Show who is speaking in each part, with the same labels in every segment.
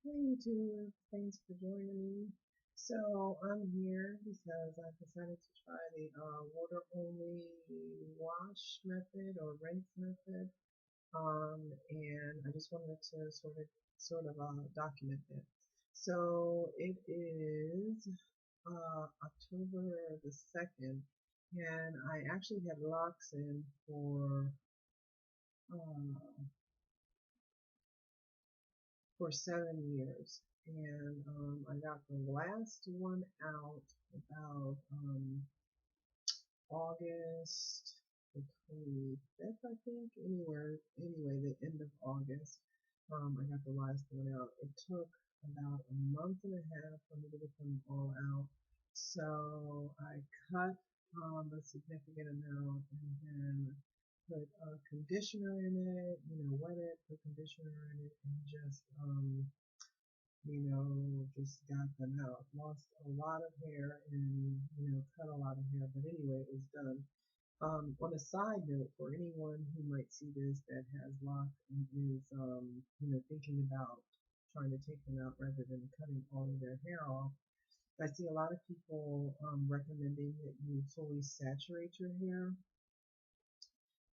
Speaker 1: Hey YouTube, thanks for joining me. So I'm here because I decided to try the water only wash method or rinse method. And I just wanted to sort of document it. So it is October the 2nd, and I actually had locks in uh, for 7 years. And I got the last one out about August the 25th, I think. Anyway, the end of August. I got the last one out. It took about a month and a half for me to get them all out. So I cut a significant amount and then put conditioner in it, wet it, put conditioner in it, and just got them out. Lost a lot of hair and, cut a lot of hair, but anyway, it was done. On a side note, for anyone who might see this that has locks and is, thinking about trying to take them out rather than cutting all of their hair off, I see a lot of people recommending that you fully saturate your hair.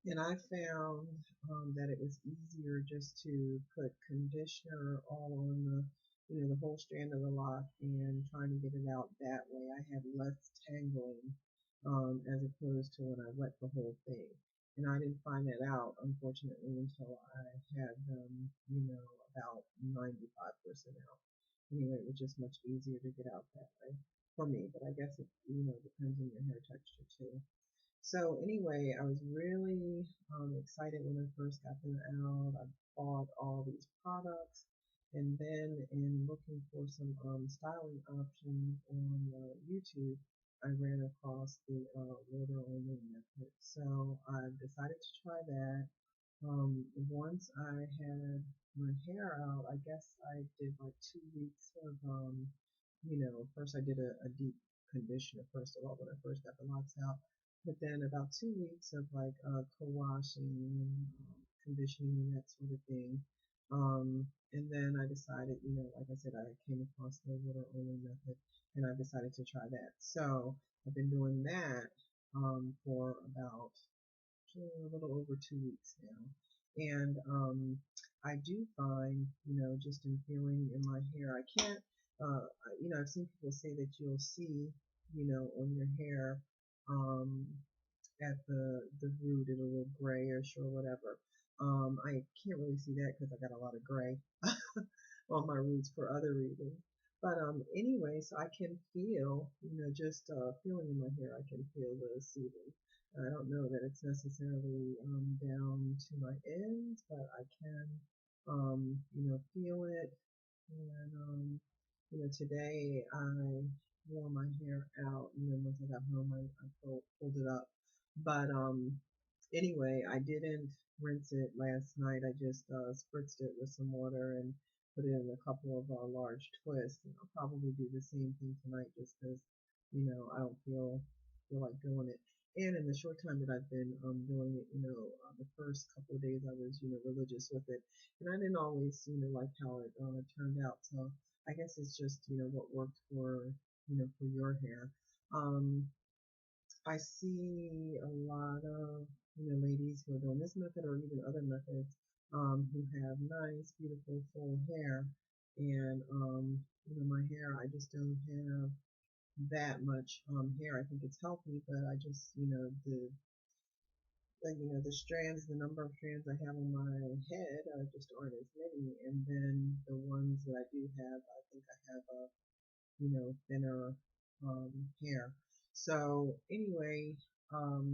Speaker 1: And I found that it was easier just to put conditioner all on the whole strand of the lock and trying to get it out that way. I had less tangling as opposed to when I wet the whole thing. And I didn't find that out, unfortunately, until I had them, about 95% out. Anyway, it was just much easier to get out that way for me, but I guess it, depends on your hair texture too. So anyway, I was really excited when I first got them out. I bought all these products, and then in looking for some styling options on YouTube, I ran across the water only method. So I decided to try that. Once I had my hair out, I guess I did like 2 weeks of, first I did a deep conditioner first of all when I first got the locks out, but then about 2 weeks of like co-washing and conditioning and that sort of thing. And then I decided, like I said, I came across the water only method and I decided to try that. So I've been doing that for about a little over 2 weeks now. And I do find, just in feeling in my hair, I can't, I've seen people say that you'll see, on your hair, um, at the root, it'll look grayish or whatever. I can't really see that because I got a lot of gray on my roots for other reasons. But anyway, so I can feel, just feeling in my hair, I can feel the soothing. I don't know that it's necessarily down to my ends, but I can, feel it. And today I wore my hair out, and then once I got home, I pulled it up. But anyway, I didn't rinse it last night. I just spritzed it with some water and put it in a couple of large twists. And I'll probably do the same thing tonight just because, I don't feel like doing it. And in the short time that I've been doing it, the first couple of days I was, religious with it, and I didn't always, like how it turned out. So I guess it's just, what worked for your hair. Um, I see a lot of, ladies who are doing this method or even other methods, who have nice, beautiful, full hair. And, my hair, I just don't have that much, hair. I think it's healthy, but I just, the strands, the number of strands I have on my head just aren't as many. And then the ones that I do have, I think I have a, thinner hair. So anyway,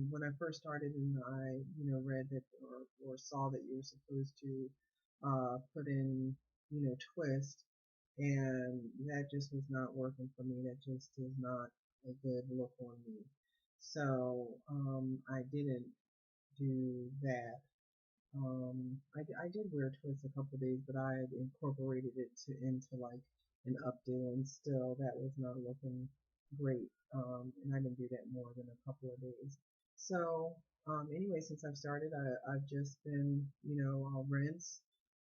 Speaker 1: when I first started and I, read that or saw that you were supposed to put in, twist, and that just was not working for me. That just is not a good look on me. So I didn't do that. I did wear twists a couple of days, but I had incorporated it into like an updo, and still that was not looking great. And I didn't do that more than a couple of days. So anyway, since I've started, I've just been, I'll rinse.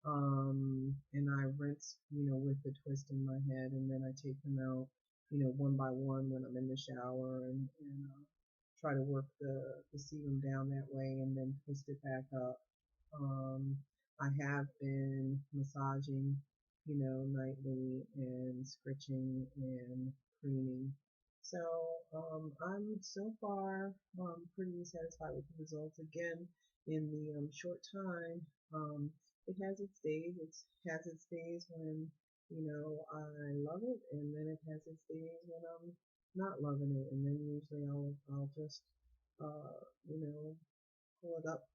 Speaker 1: And I rinse, with the twist in my head, and then I take them out, one by one when I'm in the shower, and try to work the sebum down that way, and then twist it back up. Um, I have been massaging, nightly, and scritching and preening. So I'm so far pretty satisfied with the results. Again, in the short time, um, it has its days. It has its days when I love it, and then it has its days when I'm not loving it, and then usually I'll just uh, you know pull it up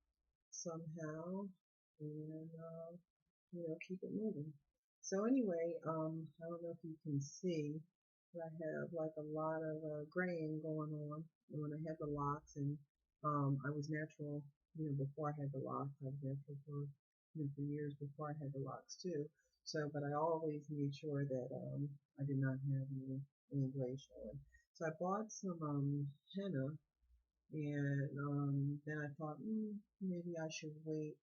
Speaker 1: somehow, and keep it moving. So anyway, I don't know if you can see, but I have like a lot of graying going on when I had the locks, and I was natural, before I had the locks. I was natural for years before I had the locks too. So, but I always made sure that I did not have any gray showing. So I bought some henna, and then I thought, maybe I should wait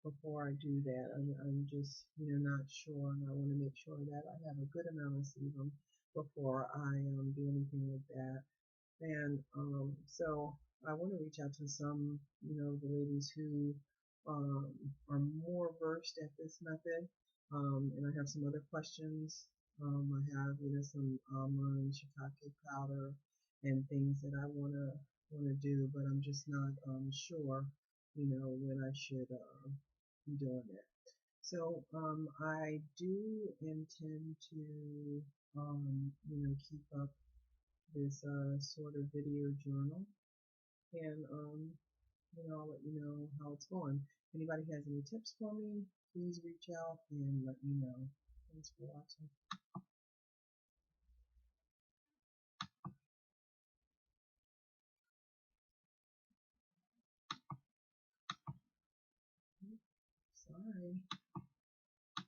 Speaker 1: before I do that. I'm just, not sure, and I want to make sure that I have a good amount of sebum before I do anything with that. And so I want to reach out to some, the ladies who are more versed at this method. And I have some other questions. I have, some almond shiitake powder and things that I wanna do, but I'm just not sure, when I should be doing it. So I do intend to keep up this sort of video journal, and I'll let you know how it's going. If anybody has any tips for me, please reach out and let me know. Thanks for watching. Sorry.